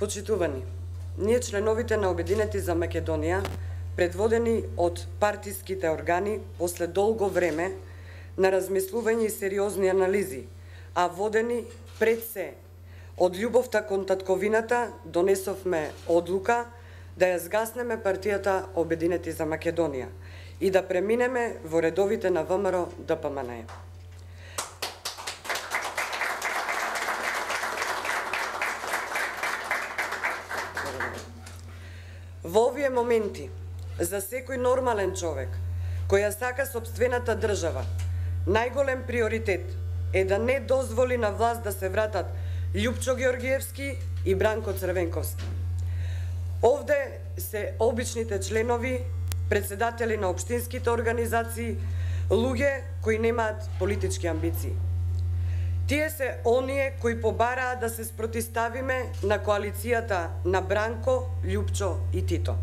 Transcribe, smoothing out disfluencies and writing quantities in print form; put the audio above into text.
Почитувани, ние членовите на Обединети за Македонија, предводени од партиските органи после долго време на размислување и сериозни анализи, а водени пред се од љубовта кон татковината, донесовме одлука да ја згаснеме партијата Обединети за Македонија и да преминеме во редовите на ВМРО ДПМНЕ. Во овие моменти, за секој нормален човек, кој ја сака сопствената држава, најголем приоритет е да не дозволи на власт да се вратат Љупчо Георгиевски и Бранко Црвенковски. Овде се обичните членови, председатели на општинските организации, луѓе кои немаат политички амбиции. Тие се оние кои побараа да се спротиставиме на коалицијата на Бранко, Љупчо и Тито.